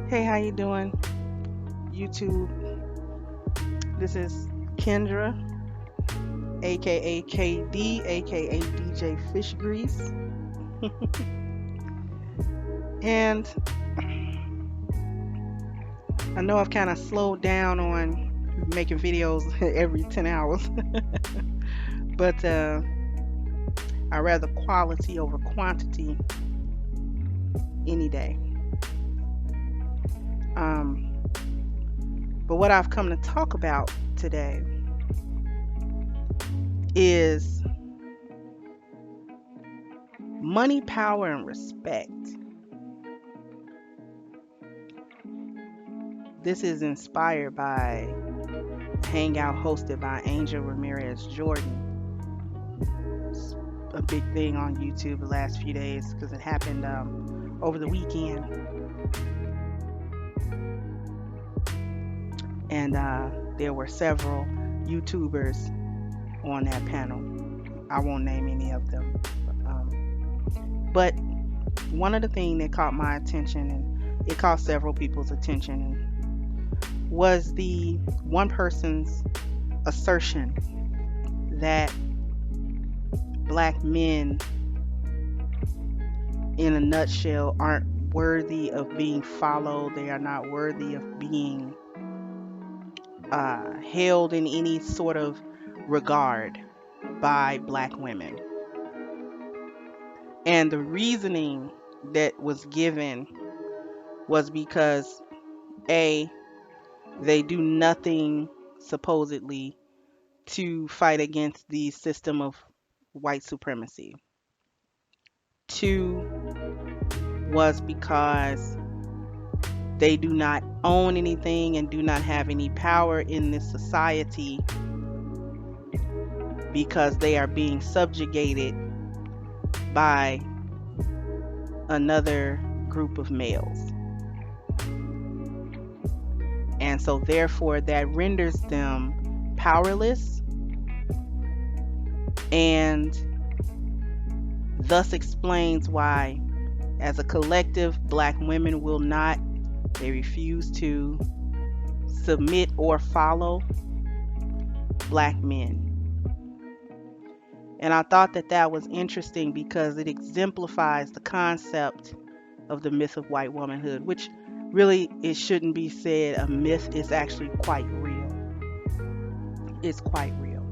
Hey, how you doing, YouTube? This is Kendra, aka KD, aka DJ Fish Grease, and I know I've kind of slowed down on making videos every 10 hours, but I rather quality over quantity any day. Um, but what I've come to talk about today is money, power, and respect. This is inspired by a hangout hosted by Angel Ramirez Jordan. It's a big thing on YouTube the last few days because it happened over the weekend. And there were several YouTubers on that panel. I won't name any of them. But one of the things that caught my attention, and it caught several people's attention, was the one person's assertion that black men, in a nutshell, aren't worthy of being followed. They are not worthy of being held in any sort of regard by black women. And the reasoning that was given was because A, they do nothing supposedly to fight against the system of white supremacy. Two was because they do not own anything and do not have any power in this society because they are being subjugated by another group of males. And so therefore that renders them powerless and thus explains why as a collective black women will not, they refuse to submit or follow black men. And I thought that that was interesting because it exemplifies the concept of the myth of white womanhood, which really, it shouldn't be said a myth. Is actually quite real. It's quite real.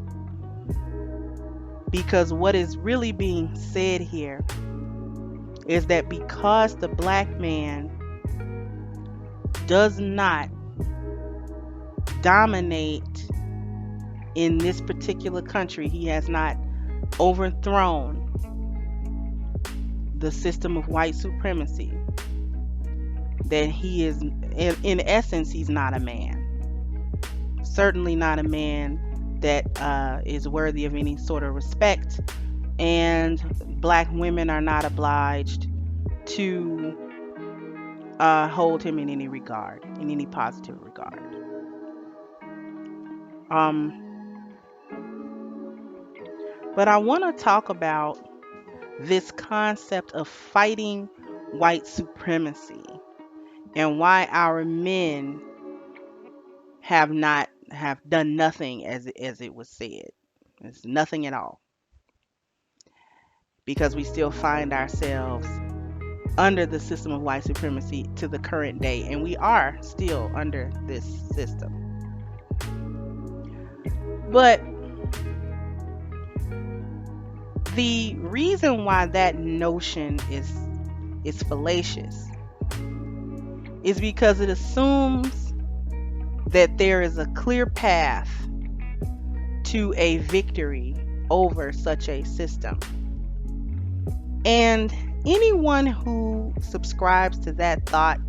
Because what is really being said here is that because the black man does not dominate in this particular country, he has not overthrown the system of white supremacy, that he is, in essence, he's not a man. Certainly not a man that is worthy of any sort of respect, and black women are not obliged to hold him in any regard, in any positive regard. But I want to talk about this concept of fighting white supremacy and why our men have done nothing, as it was said. It's nothing at all, because we still find ourselves under the system of white supremacy to the current day, and we are still under this system. But the reason why that notion is fallacious is because it assumes that there is a clear path to a victory over such a system. And anyone who subscribes to that thought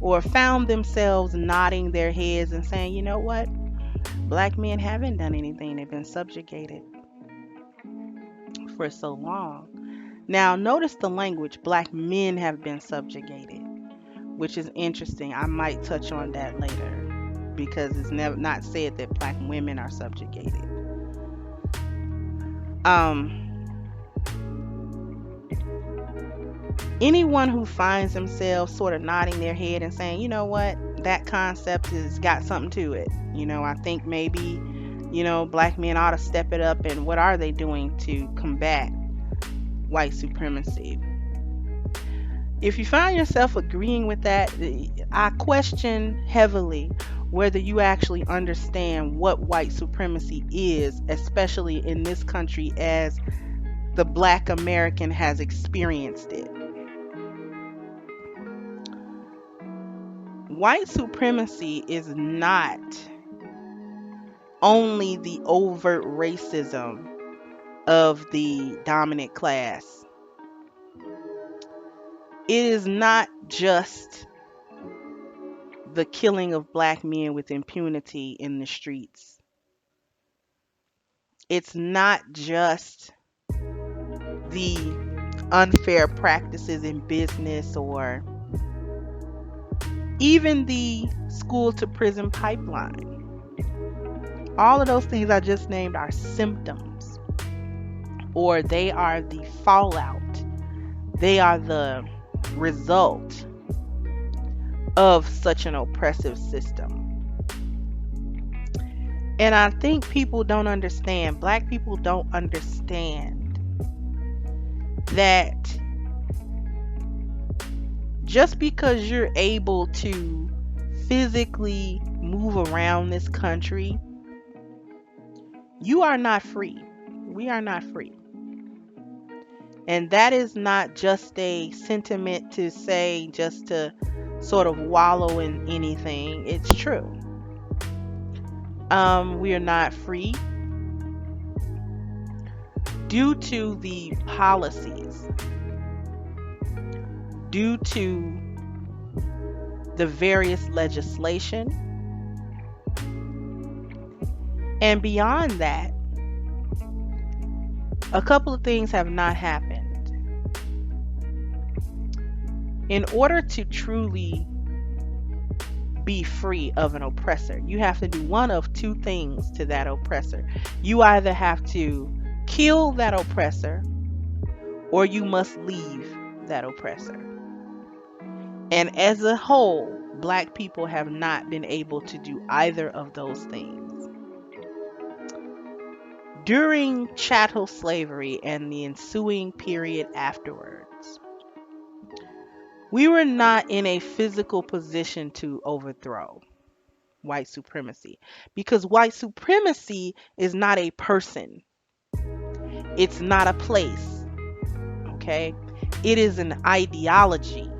or found themselves nodding their heads and saying, you know what, black men haven't done anything, they've been subjugated for so long. Now notice the language, black men have been subjugated, which is interesting. I might touch on that later because it's never not said that black women are subjugated. Anyone who finds themselves sort of nodding their head and saying, you know what, that concept has got something to it. I think maybe, black men ought to step it up. And what are they doing to combat white supremacy? If you find yourself agreeing with that, I question heavily whether you actually understand what white supremacy is, especially in this country as the black American has experienced it. White supremacy is not only the overt racism of the dominant class. It is not just the killing of black men with impunity in the streets. It's not just the unfair practices in business or even the school to prison pipeline. All of those things I just named are symptoms, or they are the fallout. They are the result of such an oppressive system. And I think people don't understand, black people don't understand that just because you're able to physically move around this country, you are not free. We are not free. And that is not just a sentiment to say just to sort of wallow in anything. It's true. We are not free due to the policies, due to the various legislation, and beyond that, a couple of things have not happened. In order to truly be free of an oppressor, you have to do one of two things to that oppressor. You either have to kill that oppressor, or you must leave that oppressor. And as a whole, black people have not been able to do either of those things. During chattel slavery and the ensuing period afterwards, we were not in a physical position to overthrow white supremacy, because white supremacy is not a person. It's not a place. Okay? It is an ideology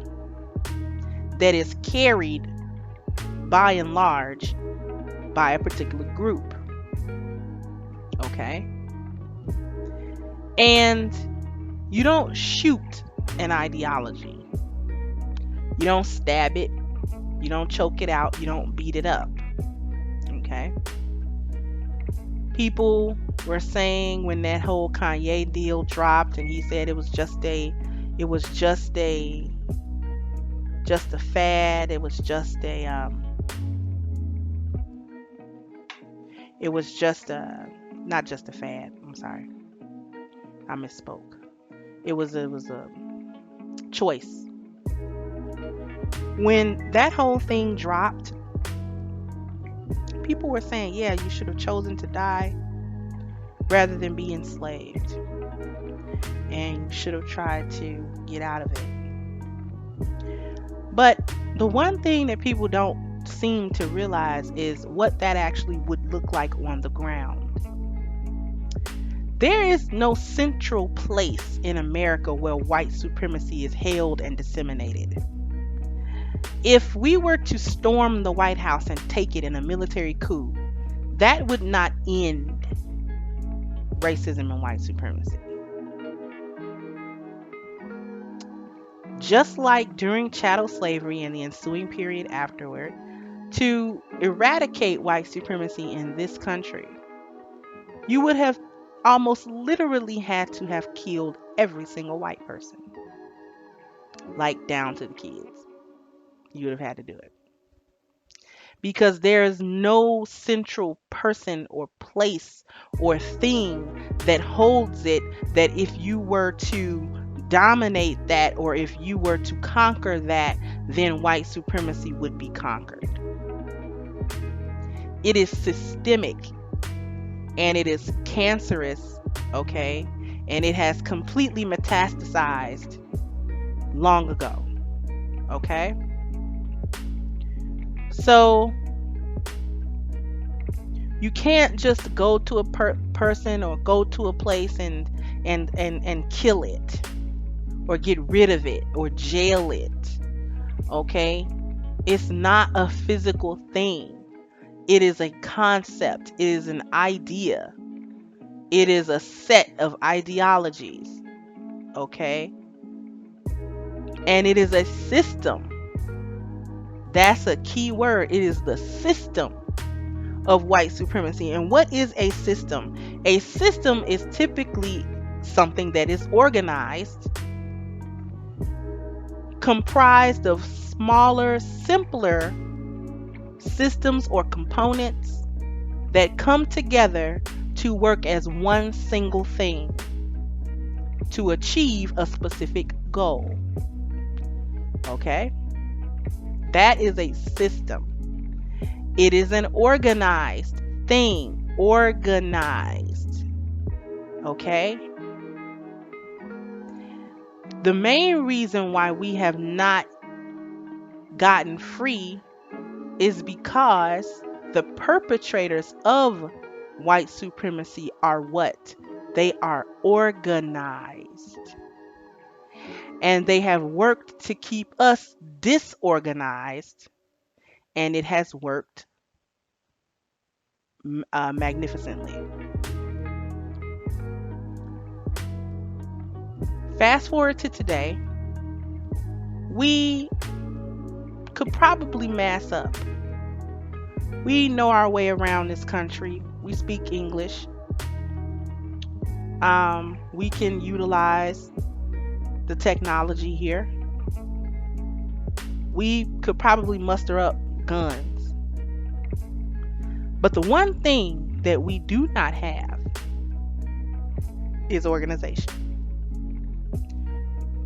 that is carried by and large by a particular group. Okay? And you don't shoot an ideology. You don't stab it. You don't choke it out. You don't beat it up. Okay? People were saying when that whole Kanye deal dropped and he said it was just a fad. It was just not just a fad. I'm sorry. I misspoke. It was a choice. When that whole thing dropped, people were saying, yeah, you should have chosen to die rather than be enslaved. And you should have tried to get out of it. But the one thing that people don't seem to realize is what that actually would look like on the ground. There is no central place in America where white supremacy is held and disseminated. If we were to storm the White House and take it in a military coup, that would not end racism and white supremacy. Just like during chattel slavery and the ensuing period afterward, to eradicate white supremacy in this country, you would have almost literally had to have killed every single white person, like down to the kids. You would have had to do it. Because there is no central person or place or thing that holds it, that if you were to dominate that, or if you were to conquer that, then white supremacy would be conquered. It is systemic and it is cancerous, okay? And it has completely metastasized long ago, okay? So you can't just go to a person or go to a place and kill it or get rid of it or jail it, okay? It's not a physical thing. It is a concept. It is an idea. It is a set of ideologies, okay? And it is a system. That's a key word. It is the system of white supremacy. And what is a system? A system is typically something that is organized, comprised of smaller, simpler systems or components that come together to work as one single thing to achieve a specific goal. Okay? That is a system. It is an organized thing. Organized. Okay? The main reason why we have not gotten free is because the perpetrators of white supremacy are what? They are organized. And they have worked to keep us disorganized, and it has worked magnificently. Fast forward to today, we could probably mass up. We know our way around this country. We speak English. We can utilize the technology here. We could probably muster up guns. But the one thing that we do not have is organization.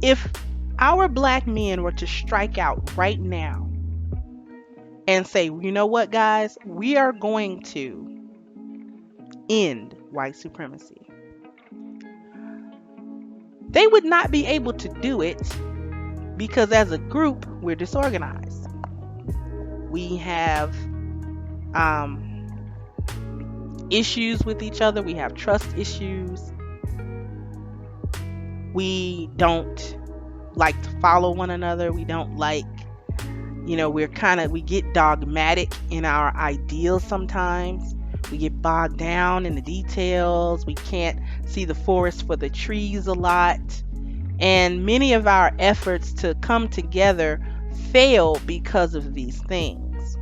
If our black men were to strike out right now and say, you know what, guys, we are going to end white supremacy, they would not be able to do it because as a group, we're disorganized. We have issues with each other. We have trust issues. We don't like to follow one another. We don't like, we get dogmatic in our ideals sometimes. We get bogged down in the details. We can't see the forest for the trees a lot. And many of our efforts to come together fail because of these things.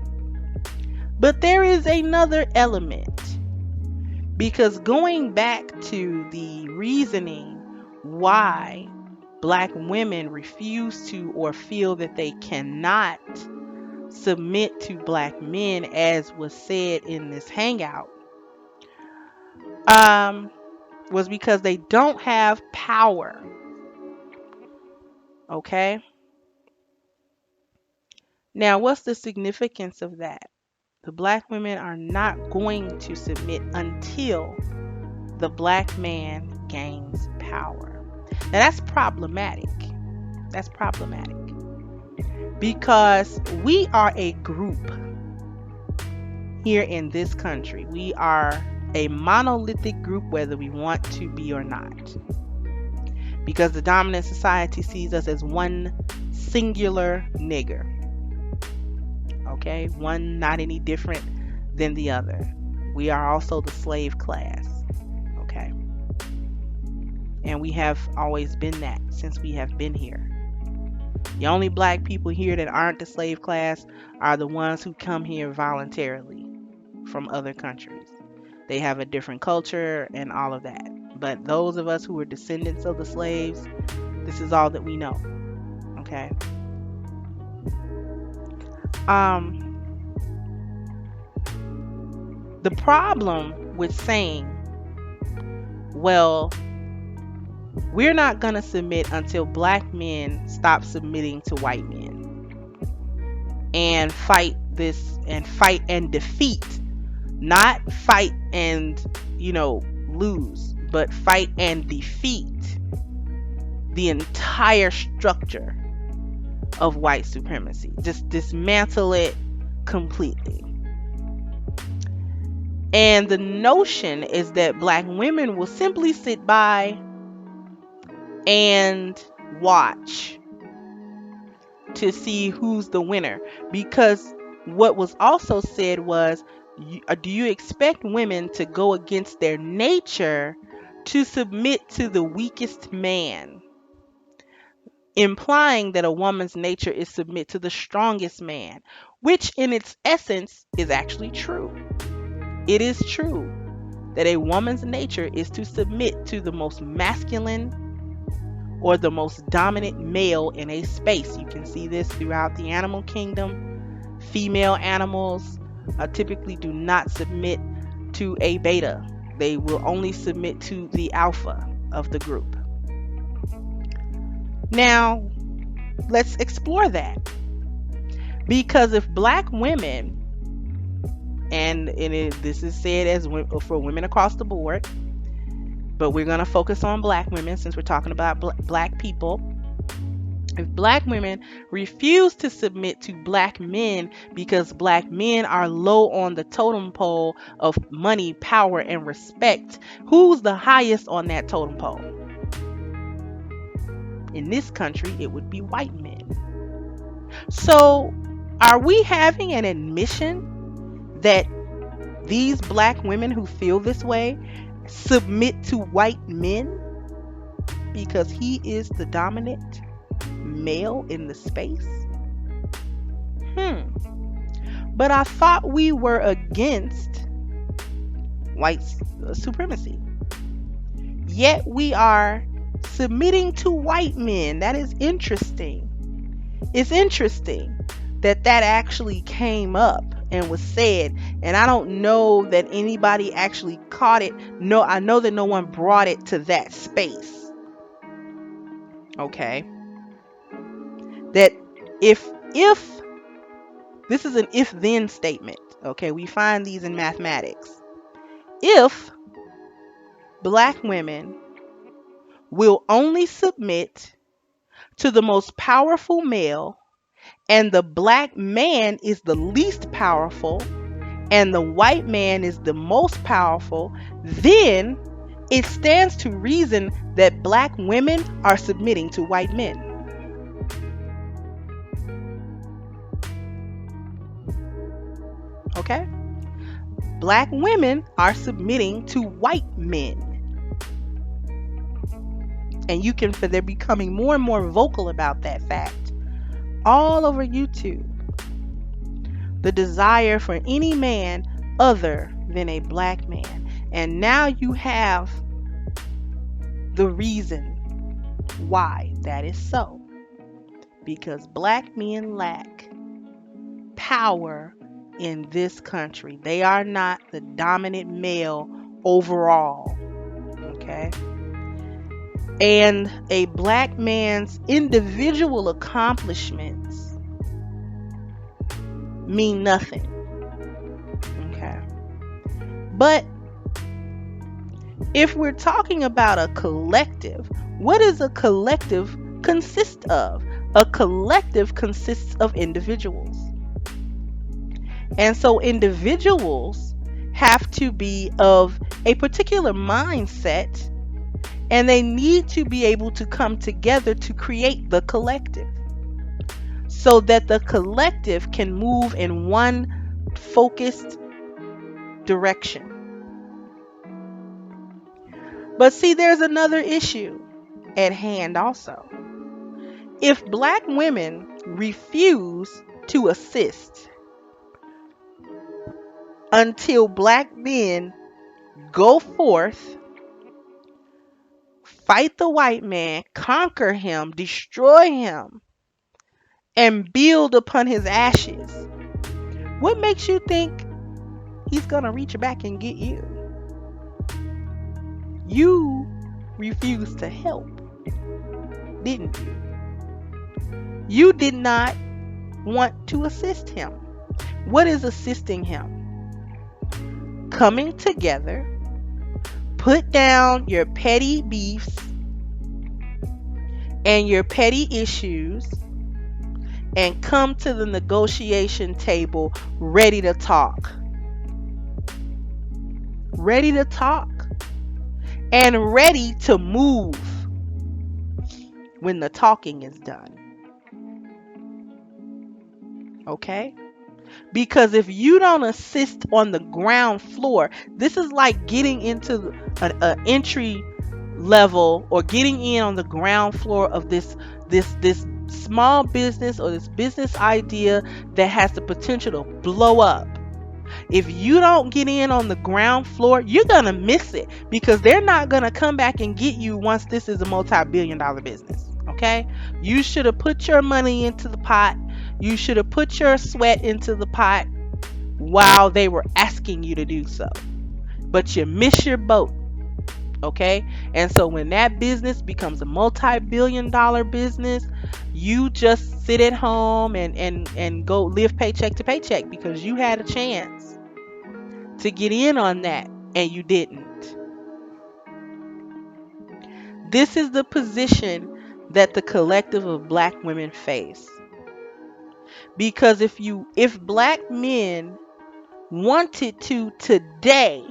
But there is another element, because going back to the reasoning why black women refuse to or feel that they cannot submit to black men, as was said in this hangout, was because they don't have power. Okay? Now, what's the significance of that? The black women are not going to submit until the black man gains power. Now, that's problematic. That's problematic. Because we are a group here in this country. We are a monolithic group, whether we want to be or not. Because the dominant society sees us as one singular nigger. Okay? One not any different than the other. We are also the slave class. Okay? And we have always been that since we have been here. The only black people here that aren't the slave class are the ones who come here voluntarily from other countries. They have a different culture and all of that. But those of us who are descendants of the slaves, this is all that we know. Okay? The problem with saying, well, We're not going to submit until black men stop submitting to white men and fight and defeat, not fight and, lose, but fight and defeat the entire structure of white supremacy. Just dismantle it completely. And the notion is that black women will simply sit by and watch to see who's the winner. Because what was also said was, do you expect women to go against their nature to submit to the weakest man? Implying that a woman's nature is submit to the strongest man, which in its essence is actually true. It is true that a woman's nature is to submit to the most masculine or the most dominant male in a space. You can see this throughout the animal kingdom. Female animals typically do not submit to a beta. They will only submit to the alpha of the group. Now, let's explore that. Because if black women, this is said as for women across the board, but we're going to focus on black women since we're talking about black people. If black women refuse to submit to black men because black men are low on the totem pole of money, power, and respect, who's the highest on that totem pole? In this country, it would be white men. So, are we having an admission that these black women who feel this way submit to white men because he is the dominant male in the space? But I thought we were against white supremacy. Yet we are submitting to white men. That is interesting. It's interesting that actually came up and was said, and I don't know that anybody actually caught it. No, I know that no one brought it to that space. Okay. That if this is an if-then statement. Okay, we find these in mathematics. If black women will only submit to the most powerful male, and the black man is the least powerful, and the white man is the most powerful, then it stands to reason that black women are submitting to white men. Okay? Black women are submitting to white men. And they're becoming more and more vocal about that fact all over YouTube. The desire for any man other than a black man. And now you have the reason why that is so. Because black men lack power in this country. They are not the dominant male overall. Okay? And a black man's individual accomplishments mean nothing. Okay. But if we're talking about a collective, what does a collective consist of? A collective consists of individuals. And so individuals have to be of a particular mindset, and they need to be able to come together to create the collective so that the collective can move in one focused direction. But see, there's another issue at hand also. If black women refuse to assist until black men go forth, fight the white man, conquer him, destroy him, and build upon his ashes, what makes you think he's going to reach back and get you? You refused to help, didn't you? You did not want to assist him. What is assisting him? Coming together, put down your petty beefs and your petty issues, and come to the negotiation table ready to talk. Ready to talk and ready to move when the talking is done. Okay? Because if you don't assist on the ground floor, this is like getting into an entry level or getting in on the ground floor of this small business or this business idea that has the potential to blow up. If you don't get in on the ground floor, you're going to miss it, because they're not going to come back and get you once this is a multi-billion-dollar business. Okay? You should have put your money into the pot. You should have put your sweat into the pot while they were asking you to do so. But you miss your boat. Okay? And so when that business becomes a multi-billion-dollar business, you just sit at home and go live paycheck to paycheck because you had a chance to get in on that and you didn't. This is the position that the collective of black women face. Because if black men wanted to today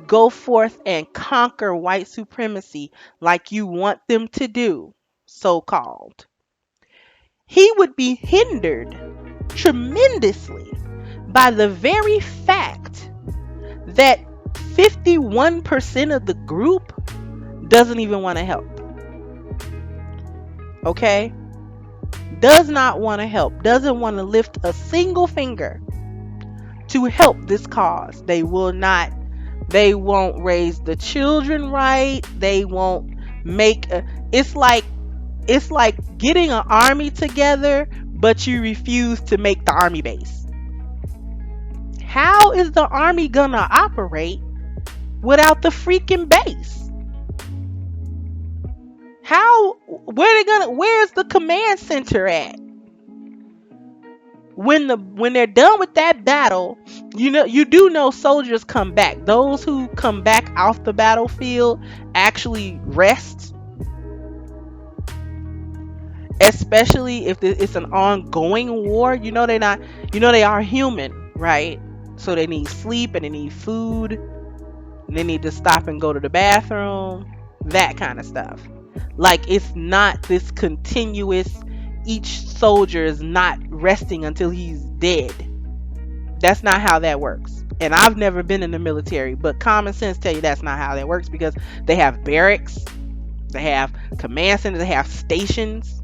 go forth and conquer white supremacy like you want them to do, so-called, he would be hindered tremendously by the very fact that 51% of the group doesn't even want to help. Okay? Does not want to help. Doesn't want to lift a single finger to help this cause. They will not. They won't raise the children right. They won't make it's like getting an army together, but you refuse to make the army base. How is the army gonna operate without the freaking base? Where's the command center at? When they're done with that battle, you do know soldiers come back. Those who come back off the battlefield actually rest, especially if it's an ongoing war. They are human, right? So they need sleep and they need food, and they need to stop and go to the bathroom, that kind of stuff. Like, it's not this continuous, each soldier is not resting until he's dead. That's not how that works. And I've never been in the military, but common sense tell you that's not how that works, because they have barracks, they have command centers, they have stations,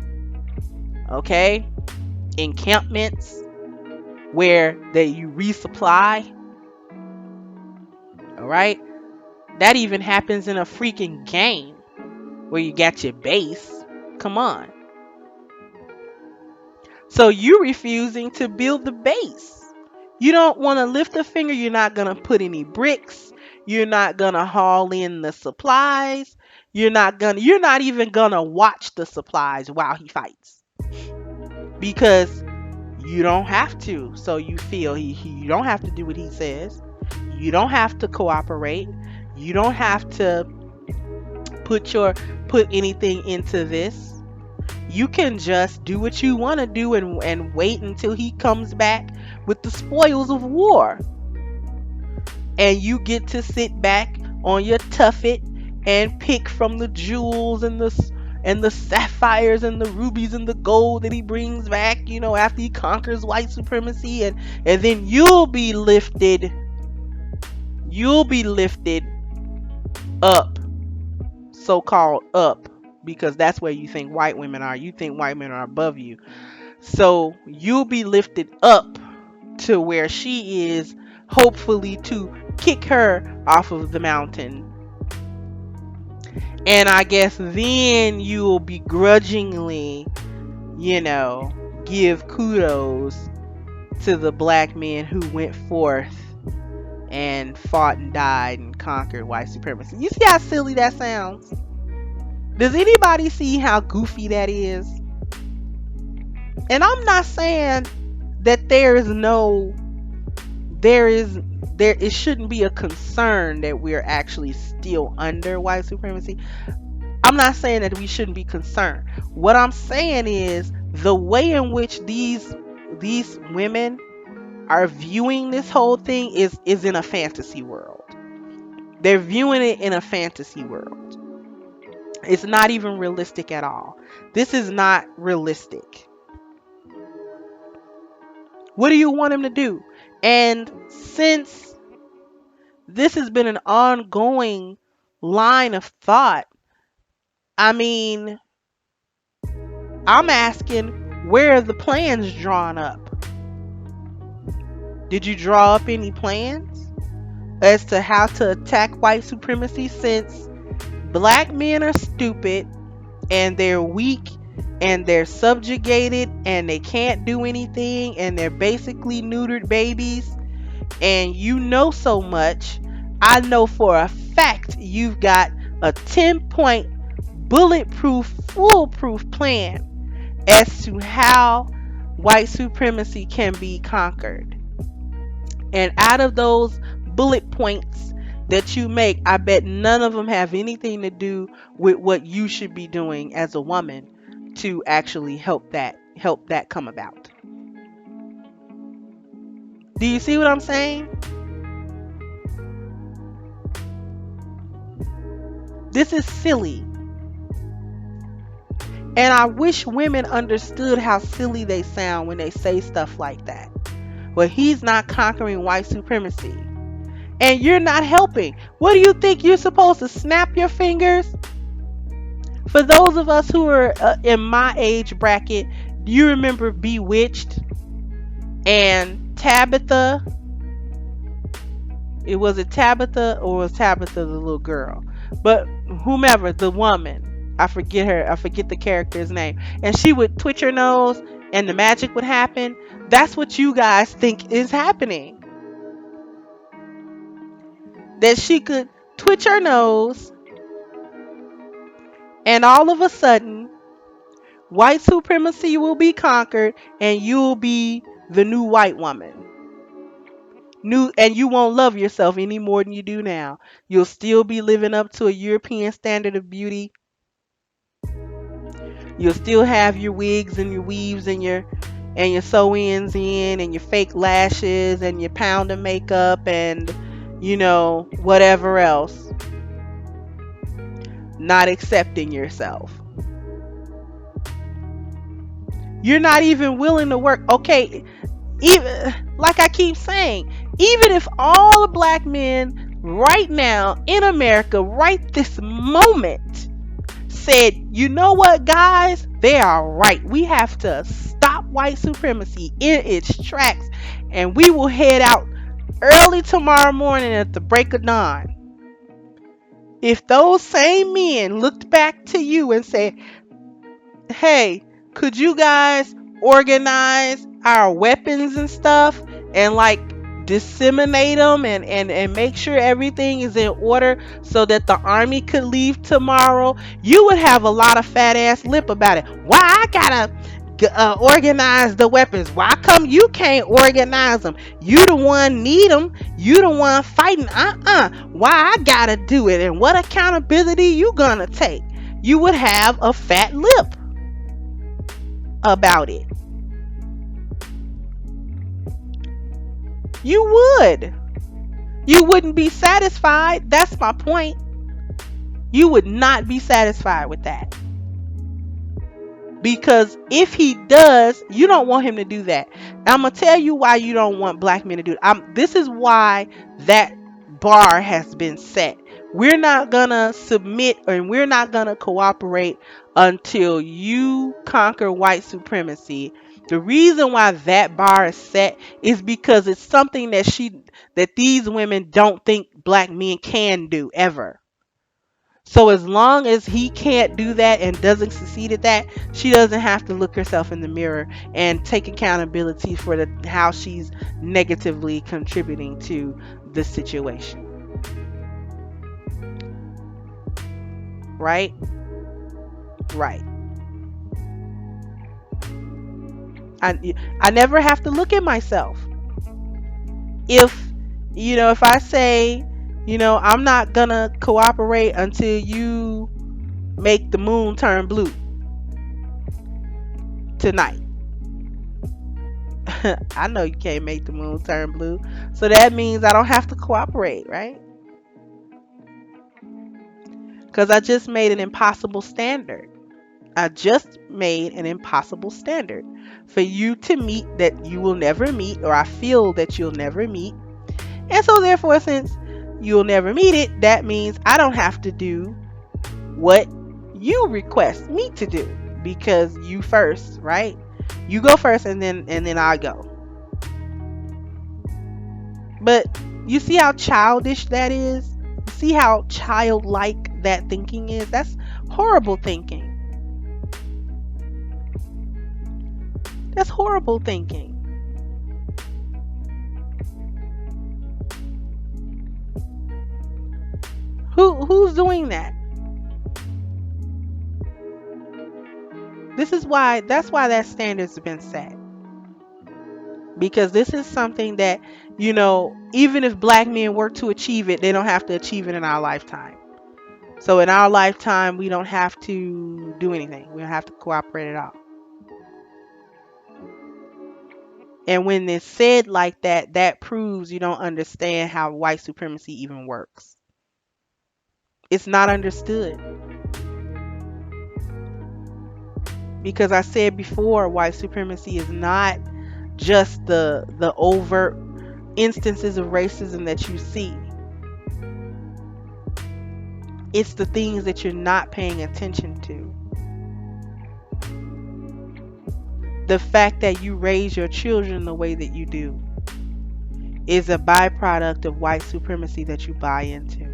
okay, encampments where you resupply. All right, that even happens in a freaking game where you got your base. Come on. So you refusing to build the base. You don't want to lift a finger. You're not going to put any bricks. You're not going to haul in the supplies. You're not even going to watch the supplies while he fights. Because you don't have to. So you feel you don't have to do what he says. You don't have to cooperate. You don't have to put anything into this. You can just do what you want to do and wait until he comes back with the spoils of war. And you get to sit back on your tuffet and pick from the jewels and the sapphires and the rubies and the gold that he brings back, after he conquers white supremacy, and then you'll be lifted up, so-called up, because that's where you think white women are. You think white men are above you. So you'll be lifted up to where she is, hopefully to kick her off of the mountain. And I guess then you'll begrudgingly, give kudos to the black men who went forth and fought and died and conquered white supremacy. You see how silly that sounds? Does anybody see how goofy that is? And I'm not saying that there is there it shouldn't be a concern that we're actually still under white supremacy. I'm not saying that we shouldn't be concerned. What I'm saying is the way in which these women are viewing this whole thing is in a fantasy world. They're viewing it in a fantasy world. It's not even realistic at all. This is not realistic. What do you want him to do? And since this has been an ongoing line of thought, I mean, I'm asking, where are the plans drawn up? Did you draw up any plans as to how to attack white supremacy, since black men are stupid and they're weak and they're subjugated and they can't do anything and they're basically neutered babies, and you know so much? I know for a fact you've got a 10-point bulletproof, foolproof plan as to how white supremacy can be conquered. And out of those bullet points that you make, I bet none of them have anything to do with what you should be doing as a woman to actually help that come about. Do you see what I'm saying? This is silly. And I wish women understood how silly they sound when they say stuff like that. Well, he's not conquering white supremacy. And you're not helping. What do you think? You're supposed to snap your fingers? For those of us who are in my age bracket, do you remember Bewitched and Tabitha? It was it Tabitha, or was Tabitha the little girl? But whomever, the woman, I forget her. I forget the character's name. And she would twitch her nose and the magic would happen. That's what you guys think is happening. That she could twitch her nose and all of a sudden white supremacy will be conquered and you'll be the new white woman. And you won't love yourself any more than you do now. You'll still be living up to a European standard of beauty. You'll still have your wigs and your weaves and your sew-ins in and your fake lashes and your pound of makeup and whatever else. Not accepting yourself. You're not even willing to work. Okay, even like I keep saying, even if all the black men right now in America, right this moment, said, you know what, guys, they are right. We have to stop white supremacy in its tracks, and we will head out early tomorrow morning at the break of dawn. If those same men looked back to you and said, hey, could you guys organize our weapons and stuff and like disseminate them and make sure everything is in order so that the army could leave tomorrow, you would have a lot of fat ass lip about it. Why I gotta organize the weapons? Why come you can't organize them? You the one need them. You the one fighting. Why I gotta do it? And what accountability you gonna take? You would have a fat lip about it. You would. You wouldn't be satisfied. That's my point. You would not be satisfied with that. Because if he does, you don't want him to do that. I'm going to tell you why you don't want black men to do it. This is why that bar has been set. We're not going to submit and we're not going to cooperate until you conquer white supremacy. The reason why that bar is set is because it's something that these women don't think black men can do ever. So as long as he can't do that and doesn't succeed at that, she doesn't have to look herself in the mirror and take accountability for how she's negatively contributing to the situation. Right? Right. I never have to look at myself. If if I say, I'm not gonna cooperate until you make the moon turn blue tonight. I know you can't make the moon turn blue. So that means I don't have to cooperate, right? Because I just made an impossible standard. I just made an impossible standard for you to meet that you will never meet, or I feel that you'll never meet. And so, therefore, since you'll never meet it, that means I don't have to do what you request me to do because you first, right? You go first, and then I go. But you see how childish that is? See how childlike that thinking is? That's horrible thinking. That's horrible thinking. Who's doing that? That's why that standard's been set. Because this is something that, even if black men work to achieve it, they don't have to achieve it in our lifetime. So in our lifetime, we don't have to do anything. We don't have to cooperate at all. And when it's said like that, that proves you don't understand how white supremacy even works. It's not understood. Because I said before, white supremacy is not just the overt instances of racism that you see. It's the things that you're not paying attention to. The fact that you raise your children the way that you do is a byproduct of white supremacy that you buy into.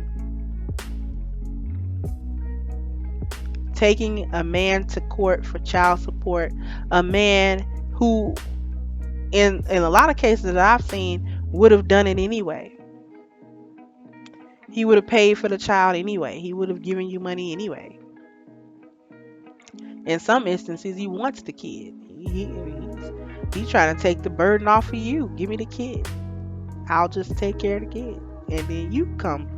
Taking a man to court for child support, a man who in a lot of cases that I've seen would have done it anyway. He would have paid for the child anyway. He would have given you money anyway. In some instances, he wants the kid. He's trying to take the burden off of you. Give me the kid. I'll just take care of the kid. And then you come.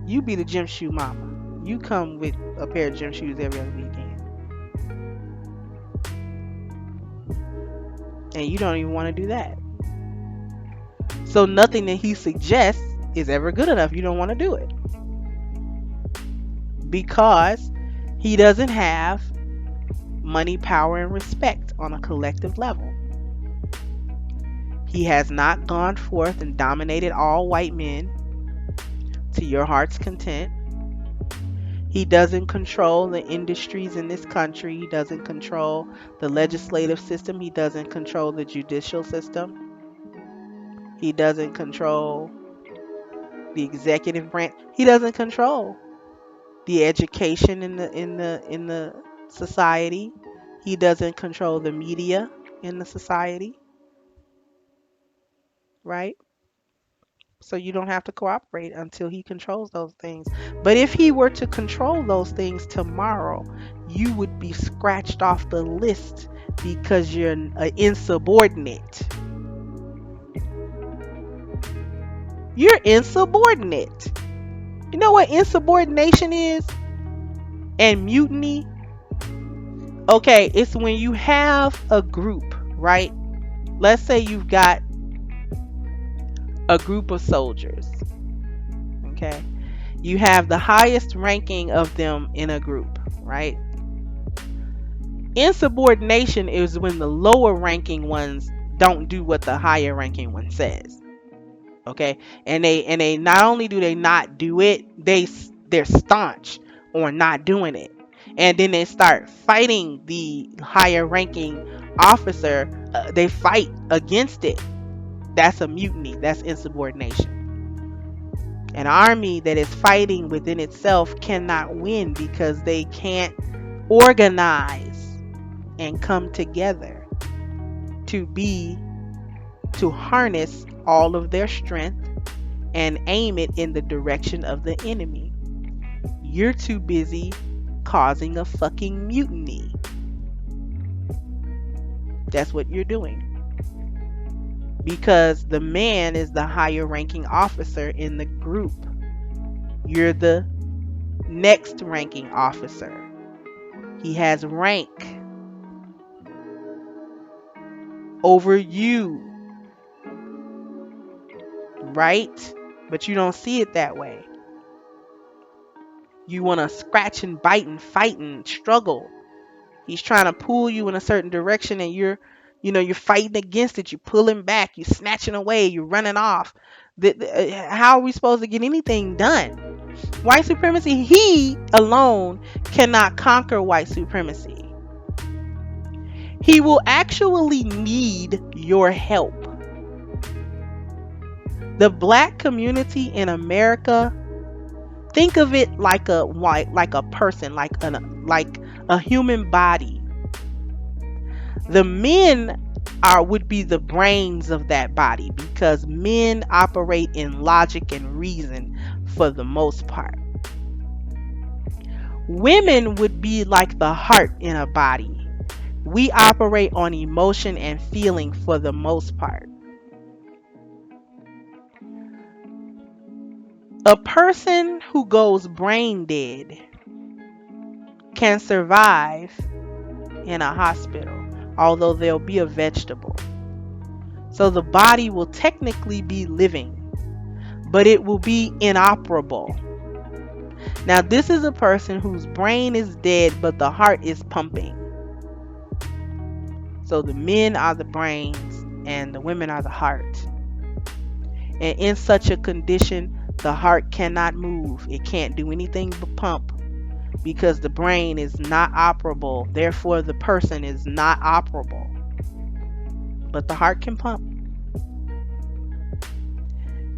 You be the gym shoe mama. You come with a pair of gym shoes every other weekend. And you don't even want to do that. So nothing that he suggests is ever good enough. You don't want to do it. Because he doesn't have money, power, and respect on a collective level. He has not gone forth and dominated all white men to your heart's content. He doesn't control the industries in this country. He doesn't control the legislative system. He doesn't control the judicial system. He doesn't control the executive branch. He doesn't control the education in the society. He doesn't control the media in the society. Right? So you don't have to cooperate until he controls those things. But if he were to control those things tomorrow, you would be scratched off the list because you're an insubordinate. You're insubordinate. You know what insubordination is? And mutiny? Okay, it's when you have a group, right? Let's say you've got a group of soldiers. Okay? You have the highest ranking of them in a group, right? Insubordination is when the lower ranking ones don't do what the higher ranking one says. Okay? And they not only do they not do it, they're staunch on not doing it. And then they start fighting the higher ranking officer. They fight against it. That's a mutiny. That's insubordination. An army that is fighting within itself cannot win because they can't organize and come together to harness all of their strength and aim it in the direction of the enemy. You're too busy causing a fucking mutiny. That's what you're doing. Because the man is the higher ranking officer in the group. You're the next ranking officer. He has rank over you, right? But you don't see it that way. You want to scratch and bite and fight and struggle. He's trying to pull you in a certain direction, and you're fighting against it. You're pulling back. You're snatching away. You're running off. How are we supposed to get anything done? White supremacy, he alone cannot conquer white supremacy. He will actually need your help. The black community in America, think of it like a person, like a human body. The men would be the brains of that body, because men operate in logic and reason for the most part. Women would be like the heart in a body. We operate on emotion and feeling for the most part. A person who goes brain dead can survive in a hospital, although they'll be a vegetable. So the body will technically be living, but it will be inoperable. Now, this is a person whose brain is dead, but the heart is pumping. So the men are the brains and the women are the heart. And in such a condition, the heart cannot move. It can't do anything but pump, because the brain is not operable. Therefore, the person is not operable. But the heart can pump.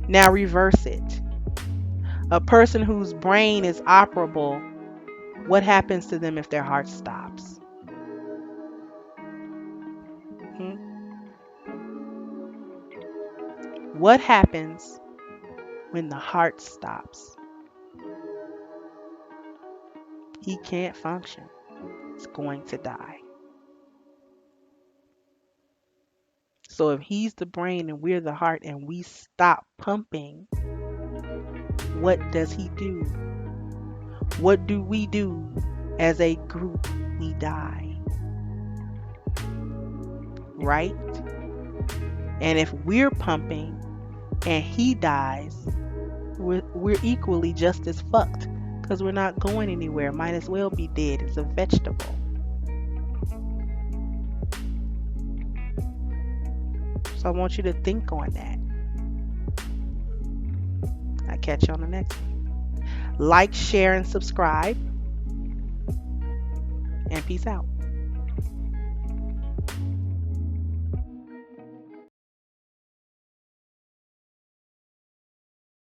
Now reverse it. A person whose brain is operable, what happens to them if their heart stops? What happens when the heart stops? He can't function. He's going to die. So if he's the brain and we're the heart and we stop pumping, what does he do? What do we do as a group? We die. Right? And if we're pumping and he dies, we're equally just as fucked, because we're not going anywhere. Might as well be dead as a vegetable. So I want you to think on that. I'll catch you on the next one. Like, share, and subscribe. And peace out.